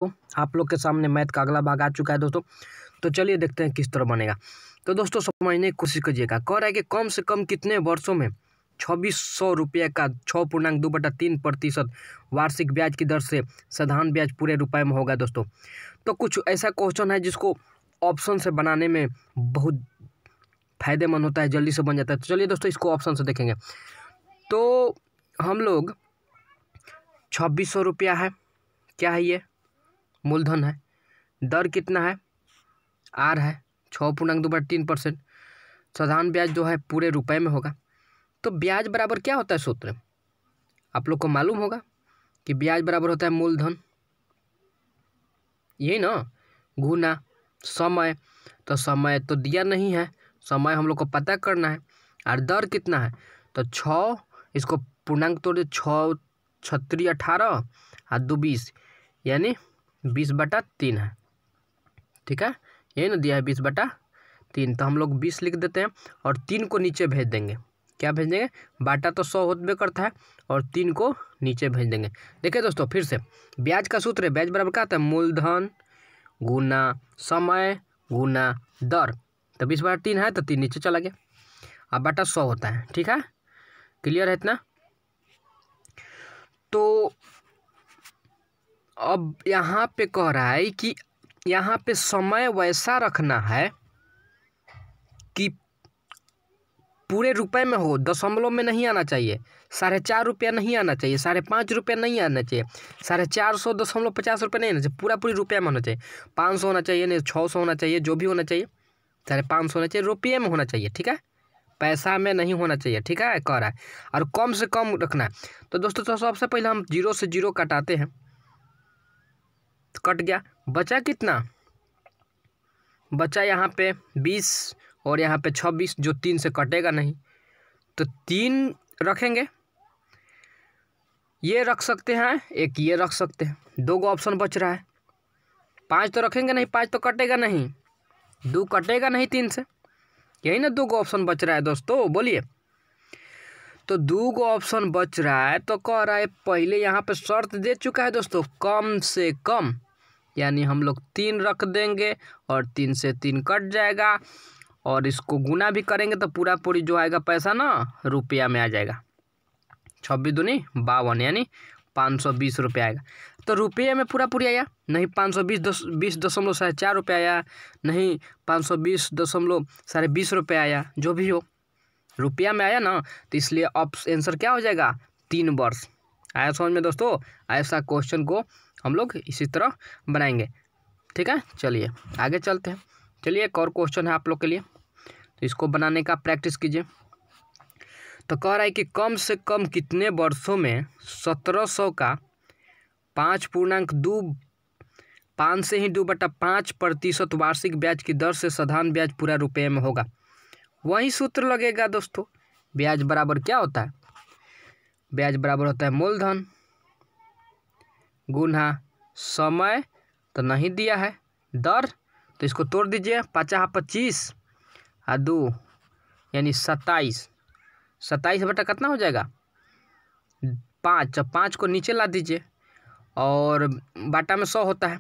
आप लोग के सामने मैथ का अगला भाग आ चुका है दोस्तों। तो चलिए देखते हैं किस तरह बनेगा। तो दोस्तों समझने की कोशिश कीजिएगा। कह रहा है कि कम से कम कितने वर्षों में 2600 रुपये का 6.2/3% वार्षिक ब्याज की दर से साधारण ब्याज पूरे रुपए में होगा दोस्तों। तो कुछ ऐसा क्वेश्चन है जिसको ऑप्शन से बनाने में बहुत फायदेमंद होता है, जल्दी से बन जाता है। तो चलिए दोस्तों इसको ऑप्शन से देखेंगे। तो हम लोग 2600 रुपया है, क्या है ये? मूलधन है। दर कितना है? आर है 6.2/3%। साधारण ब्याज जो है पूरे रुपए में होगा। तो ब्याज बराबर क्या होता है? सूत्र आप लोग को मालूम होगा कि ब्याज बराबर होता है मूलधन, यही ना, गुना समय। तो समय तो दिया नहीं है, समय हम लोग को पता करना है। और दर कितना है? तो 6, इसको पूर्णांक तोड़ दे, 6 6 18 और 2 20, यानी 20/3 है। ठीक है, यही ना दिया है 20/3। तो हम लोग 20 लिख देते हैं और 3 को नीचे भेज देंगे। क्या भेज देंगे? बाटा तो 100 होते करता है और 3 को नीचे भेज देंगे। देखिए दोस्तों फिर से ब्याज का सूत्र है, ब्याज बराबर क्या आता है? मूलधन गुना समय गुना दर। तो 20/3 है तो 3 नीचे चला गया। अब बाटा 100 होता है। ठीक है, क्लियर है इतना? तो अब यहाँ पे कह रहा है कि यहाँ पे समय वैसा रखना है कि पूरे रुपए में हो, दशमलव में नहीं आना चाहिए। 4.5 रुपया नहीं आना चाहिए, 5.5 रुपया नहीं आना चाहिए, 450.50 नहीं आना चाहिए, पूरा पूरी रुपया में होना चाहिए। 500 होना चाहिए, नहीं 600 होना चाहिए, जो भी होना चाहिए 550 होना चाहिए, रुपये में होना चाहिए। ठीक है, पैसा में नहीं होना चाहिए। ठीक है, कह रहा है। और कम से कम रखना है। तो दोस्तों तो सबसे पहले हम 0 से 0 कटाते हैं, तो कट गया। बचा कितना? बचा यहाँ पे 20 और यहाँ पे 26, जो 3 से कटेगा नहीं। तो 3 रखेंगे, ये रख सकते हैं, एक ये रख सकते हैं। 2 गो ऑप्शन बच रहा है। 5 तो रखेंगे नहीं, 5 तो कटेगा नहीं, 2 कटेगा नहीं 3 से, यही ना 2 गो ऑप्शन बच रहा है दोस्तों, बोलिए। तो 2 गो ऑप्शन बच रहा है। तो कह रहा है पहले यहाँ पे शर्त दे चुका है दोस्तों, कम से कम, यानी हम लोग 3 रख देंगे और 3 से 3 कट जाएगा और इसको गुना भी करेंगे तो पूरा पूरी जो आएगा पैसा ना रुपया में आ जाएगा। 26 दूनी 52, यानी 520 रुपये आएगा। तो रुपये में पूरा पूरी आया नहीं, 520.4 रुपये आया नहीं, 520.20 रुपये आया, जो भी हो रुपया में आया ना। तो इसलिए आंसर क्या हो जाएगा? 3 वर्ष। आया समझ में दोस्तों? ऐसा क्वेश्चन को हम लोग इसी तरह बनाएंगे। ठीक है, चलिए आगे चलते हैं। चलिए एक और क्वेश्चन है आप लोग के लिए, तो इसको बनाने का प्रैक्टिस कीजिए। तो कह रहा है कि कम से कम कितने वर्षों में 1700 का 5 से ही 2/5% वार्षिक ब्याज की दर से साधारण ब्याज पूरा रुपये में होगा। वही सूत्र लगेगा दोस्तों। ब्याज बराबर क्या होता है? ब्याज बराबर होता है मूलधन गुना समय, तो नहीं दिया है, दर, तो इसको तोड़ दीजिए, 5 25 और 2 यानी 27। 27 बटा कितना हो जाएगा? 5। 5 को नीचे ला दीजिए और बाटा में 100 होता है,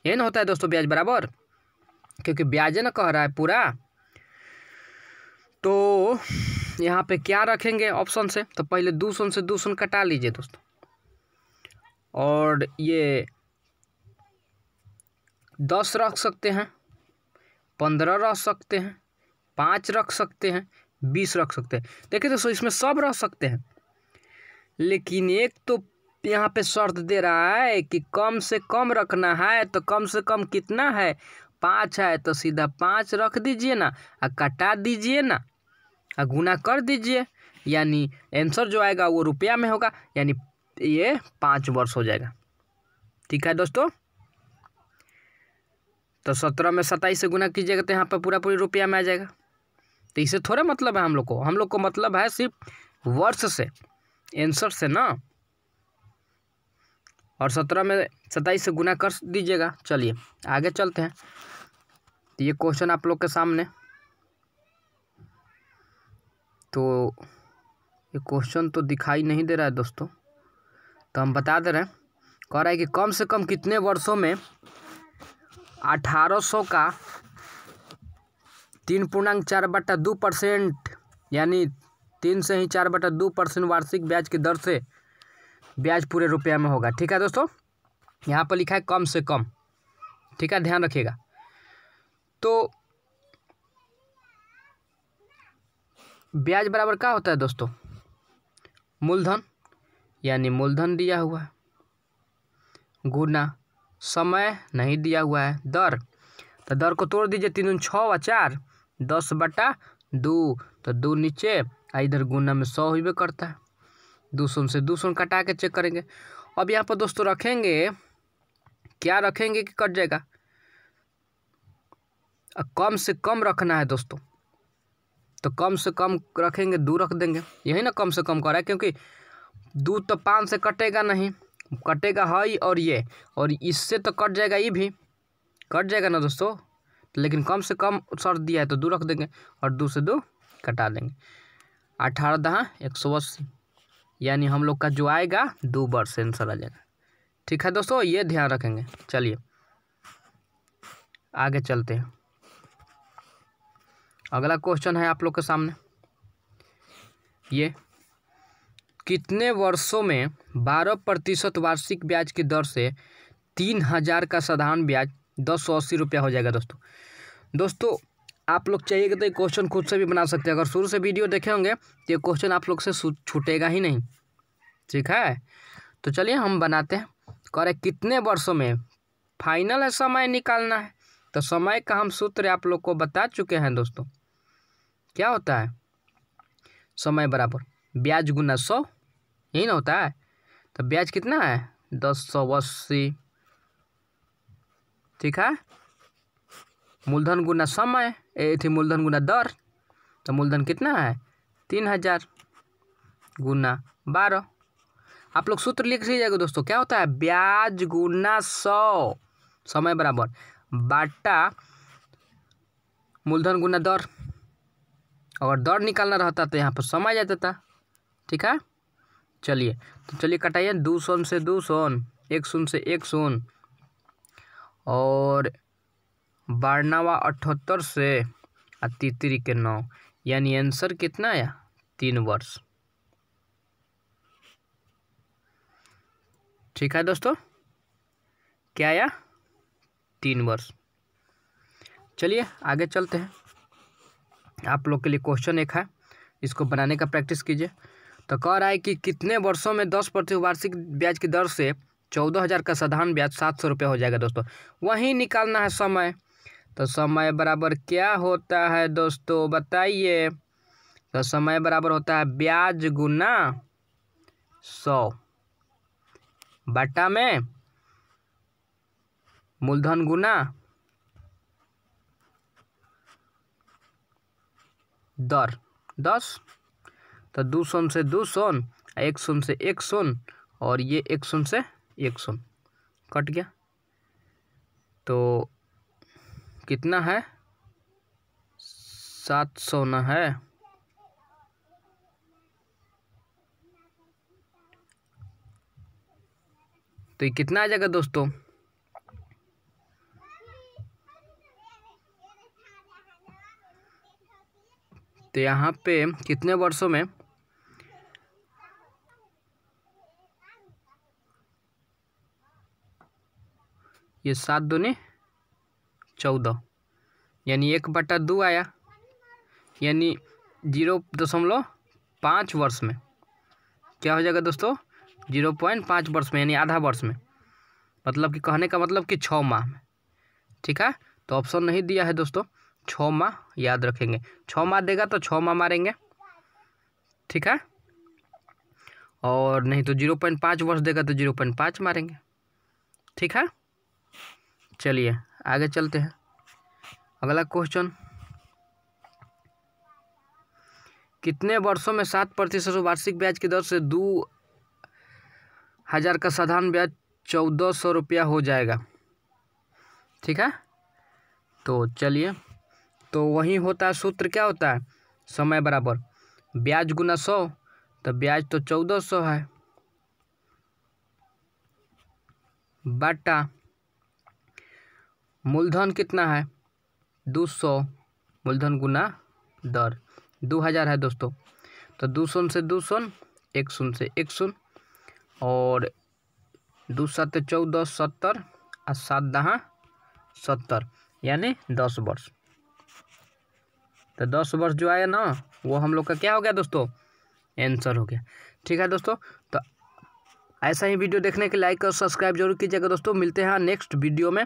यही ना होता है दोस्तों ब्याज बराबर, क्योंकि ब्याज है ना कह रहा है पूरा। तो यहाँ पे क्या रखेंगे ऑप्शन से? तो पहले 200 से 200 कटा लीजिए दोस्तों, और ये 10 रख सकते हैं, 15 रख सकते हैं, 5 रख सकते हैं, 20 रख सकते हैं। देखिए दोस्तों इसमें सब रख सकते हैं, लेकिन एक तो यहाँ पे शर्त दे रहा है कि कम से कम रखना है। तो कम से कम कितना है? 5 है, तो सीधा 5 रख दीजिए ना और कटा दीजिए ना और गुना कर दीजिए, यानी आंसर जो आएगा वो रुपया में होगा, यानी ये 5 वर्ष हो जाएगा। ठीक है दोस्तों, तो 17 में 27 से गुना कीजिएगा तो यहाँ पर पूरा पूरी रुपया में आ जाएगा। तो इसे थोड़ा मतलब है हम लोग को मतलब है सिर्फ वर्ष से, आंसर से ना। और 17 में 27 से गुना कर दीजिएगा। चलिए आगे चलते हैं। तो ये क्वेश्चन आप लोग के सामने, तो ये क्वेश्चन तो दिखाई नहीं दे रहा है दोस्तों, तो हम बता दे रहे हैं। कह रहा है कि कम से कम कितने वर्षों में 1800 का 3.4/2% यानी 3 से ही 4/2% वार्षिक ब्याज की दर से ब्याज पूरे रुपया में होगा। ठीक है दोस्तों, यहाँ पर लिखा है कम से कम। ठीक है, ध्यान रखिएगा। तो ब्याज बराबर क्या होता है दोस्तों? मूलधन, यानी मूलधन दिया हुआ है, गुना समय नहीं दिया हुआ है, दर, तो दर को तोड़ दीजिए, 3 6 और 4 10/2, तो 2 नीचे, इधर गुना में 100 ही करता है। 200 से 200 कटा के चेक करेंगे। अब यहाँ पर दोस्तों रखेंगे, क्या रखेंगे कि कट जाएगा? कम से कम रखना है दोस्तों, तो कम से कम रखेंगे, 2 रख देंगे। यही ना कम से कम कर रहा है, क्योंकि 2 तो 5 से कटेगा नहीं, कटेगा है और ये, और इससे तो कट जाएगा, ये भी कट जाएगा ना दोस्तों। लेकिन कम से कम शर्त दिया है तो 2 रख देंगे और 2 से 2 कटा देंगे। 18 दहा 180, यानी हम लोग का जो आएगा 2 वर्ष आंसर आ जाएगा। ठीक है दोस्तों, ये ध्यान रखेंगे। चलिए आगे चलते हैं। अगला क्वेश्चन है आप लोग के सामने, ये कितने वर्षों में 12% वार्षिक ब्याज की दर से 3000 का साधारण ब्याज 1080 रुपया हो जाएगा। दोस्तों आप लोग चाहिए तो ये क्वेश्चन खुद से भी बना सकते हैं। अगर शुरू से वीडियो देखे होंगे तो ये क्वेश्चन आप लोग से छूटेगा ही नहीं। ठीक है, तो चलिए हम बनाते हैं। कह रहे कितने वर्षों में, फाइनल है, समय निकालना है। तो समय का हम सूत्र आप लोग को बता चुके हैं दोस्तों। क्या होता है? समय बराबर ब्याज गुना 100, यही ना होता है। तो ब्याज कितना है? 1080। ठीक है, मूलधन गुना समय, मूलधन गुना दर, तो मूलधन कितना है? 3000 गुना 12। आप लोग सूत्र लिख लीजिएगा दोस्तों। क्या होता है? ब्याज गुना 100, समय बराबर बाटा मूलधन गुना दर। अगर दर निकालना रहता तो यहाँ पर समय जाता था। ठीक है, चलिए तो चलिए कटाइए। 200 से 200, 100 से 100, और 12वां 78 से 33 के 9, यानी आंसर कितना आया? 3 वर्ष। ठीक है दोस्तों, क्या आया? 3 वर्ष। चलिए आगे चलते हैं। आप लोग के लिए क्वेश्चन एक है, इसको बनाने का प्रैक्टिस कीजिए। तो कह रहा है कि कितने वर्षों में 10% वार्षिक ब्याज की दर से 14000 का साधारण ब्याज 700 रुपया हो जाएगा दोस्तों। वहीं निकालना है समय। तो समय बराबर क्या होता है दोस्तों, बताइए? तो समय बराबर होता है ब्याज गुना 100 बटा में मूलधन गुना दर 10। तो 200 से 200, 100 से 100, और ये 100 से 100 कट गया। तो कितना है? 700 ना है। तो ये कितना आ जाएगा दोस्तों? तो यहाँ पे कितने वर्षों में, ये 7 दूनी 14, यानी 1/2 आया, यानी 0.5 वर्ष में क्या हो जाएगा दोस्तों? 0.5 वर्ष में, यानी आधा वर्ष में। मतलब कि कहने का मतलब कि 6 माह में। ठीक है, तो ऑप्शन नहीं दिया है दोस्तों, 6 माह याद रखेंगे। 6 माह देगा तो 6 माह मारेंगे। ठीक है, और नहीं तो 0.5 वर्ष देगा तो 0.5 मारेंगे। ठीक है, चलिए आगे चलते हैं। अगला क्वेश्चन, कितने वर्षों में 7% वार्षिक ब्याज की दर से 2000 का साधारण ब्याज 1400 रुपया हो जाएगा। ठीक है, तो चलिए, तो वही होता है सूत्र। क्या होता है? समय बराबर ब्याज गुना 100, तो ब्याज तो 1400 है, बटा मूलधन कितना है 200, मूलधन गुना दर 2000 है दोस्तों। तो 200 से 200, 1 से 1, और 2 7 14, 70 और 7 10 70, यानी 10 वर्ष। तो 10 वर्ष जो आया ना वो हम लोग का क्या हो गया दोस्तों, आंसर हो गया। ठीक है दोस्तों, तो ऐसा ही वीडियो देखने के लिए लाइक और सब्सक्राइब जरूर कीजिएगा दोस्तों। मिलते हैं नेक्स्ट वीडियो में।